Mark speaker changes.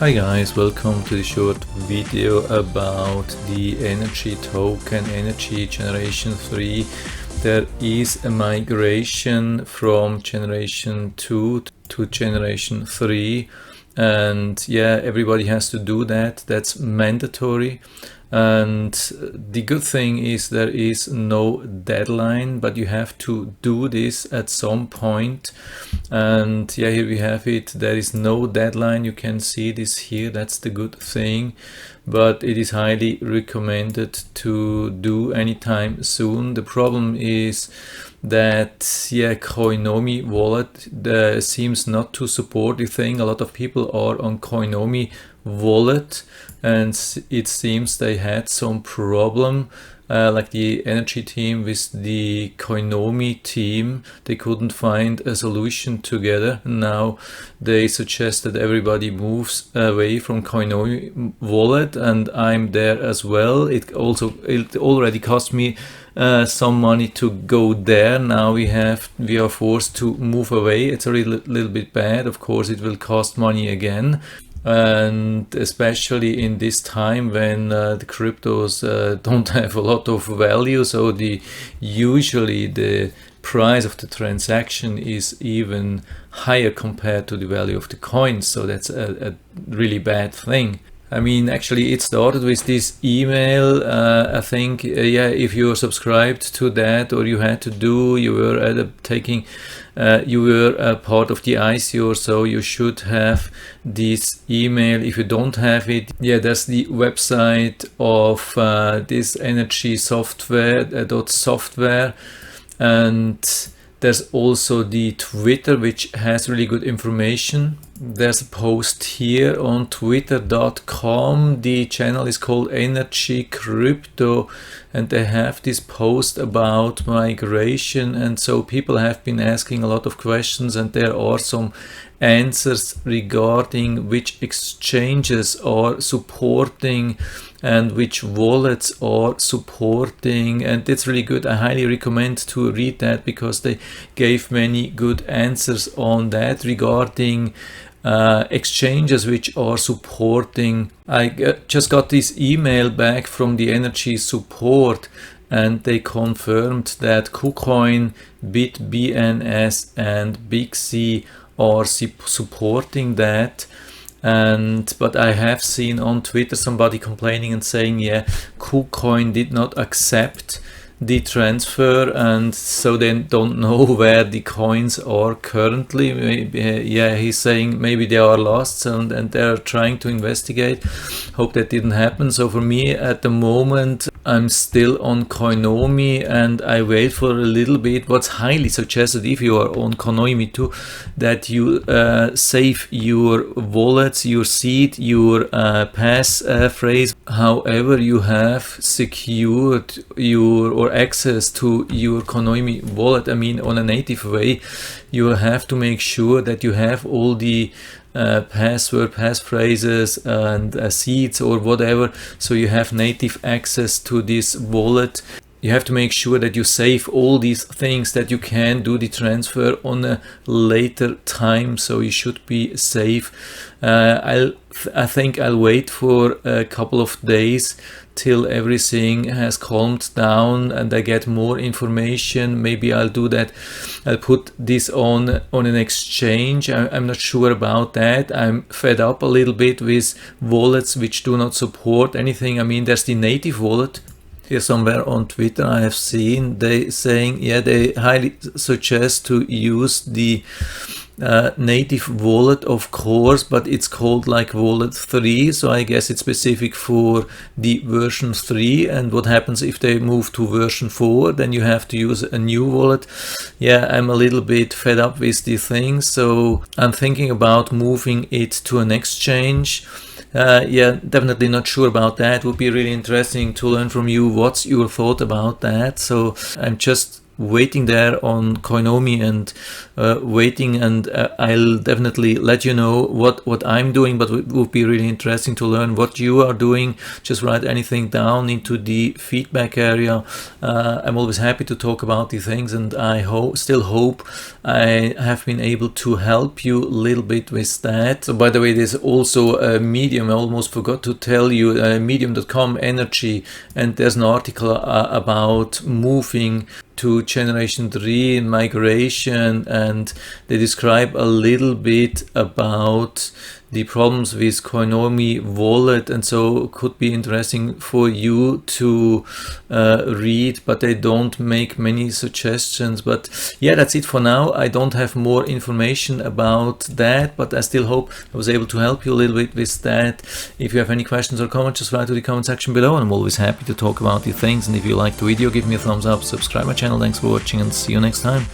Speaker 1: Hi guys, welcome to the short video about the energy token, energy generation 3. There is a migration from generation 2 to generation 3, and yeah, everybody has to do that. That's mandatory. And the good thing is there is no deadline, but you have to do this at some point. And yeah, here we have it. There is no deadline. You can see this here. That's the good thing, but it is highly recommended to do anytime soon. The problem is that yeah, Koinomi wallet seems not to support the thing. A lot of people are on Koinomi wallet, and it seems they had some problem, like the NRG team with the Koinomi team. They couldn't find a solution together. Now they suggest that everybody moves away from Koinomi wallet, and I'm there as well. It already cost me some money to go there. Now we are forced to move away. It's a little bit bad. Of course, it will cost money again. And especially in this time when the cryptos don't have a lot of value, so usually the price of the transaction is even higher compared to the value of the coins. So that's a really bad thing. I mean, actually, it started with this email. I think, yeah, if you're subscribed to that, or you had to do, you were you were a part of the ICO, or so you should have this email. If you don't have it, yeah, there's the website of this energy software, and there's also the Twitter, which has really good information. There's a post here on twitter.com. The channel is called NRG Crypto, and they have this post about migration, and so people have been asking a lot of questions, and there are some answers regarding which exchanges are supporting and which wallets are supporting, and it's really good. I highly recommend to read that because they gave many good answers on that regarding exchanges which are supporting. I just got this email back from the energy support, and they confirmed that KuCoin, BitBNS and BigC are supporting that. But I have seen on Twitter somebody complaining and saying, yeah, KuCoin did not accept the transfer, and so they don't know where the coins are currently. Maybe, yeah, he's saying maybe they are lost, and they're trying to investigate. Hope that didn't happen. So for me at the moment, I'm still on Koinomi, and I wait for a little bit. What's highly suggested, if you are on Koinomi too, that you save your wallets, your seed, your passphrase, however you have secured your or access to your Koinomi wallet. I mean, on a native way, you have to make sure that you have all the passphrases and seeds or whatever, so you have native access to this wallet. You have to make sure that you save all these things, that you can do the transfer on a later time, so you should be safe. I think I'll wait for a couple of days till everything has calmed down and I get more information. Maybe I'll do that. I'll put this on an exchange. I'm not sure about that. I'm fed up a little bit with wallets which do not support anything. I mean, there's the native wallet. Here somewhere on Twitter I have seen they saying, yeah, they highly suggest to use the native wallet, of course, but it's called like wallet 3, so I guess it's specific for the version 3. And what happens if they move to version 4? Then you have to use a new wallet. Yeah, I'm a little bit fed up with the thing, so I'm thinking about moving it to an exchange. Yeah, definitely not sure about that. Would be really interesting to learn from you. What's your thought about that? So I'm just waiting there on Koinomi and waiting, and I'll definitely let you know what I'm doing, but it would be really interesting to learn what you are doing. Just write anything down into the feedback area. I'm always happy to talk about these things, and I still hope I have been able to help you a little bit with that. So by the way, there's also a Medium, I almost forgot to tell you, medium.com energy, and there's an article about moving to generation 3 in migration, and they describe a little bit about the problems with Koinomi wallet, and so it could be interesting for you to read, but they don't make many suggestions. But yeah, that's it for now. I don't have more information about that, but I still hope I was able to help you a little bit with that. If you have any questions or comments, just write to the comment section below, and I'm always happy to talk about these things. And if you like the video, give me a thumbs up, subscribe my channel. Thanks for watching, and see you next time.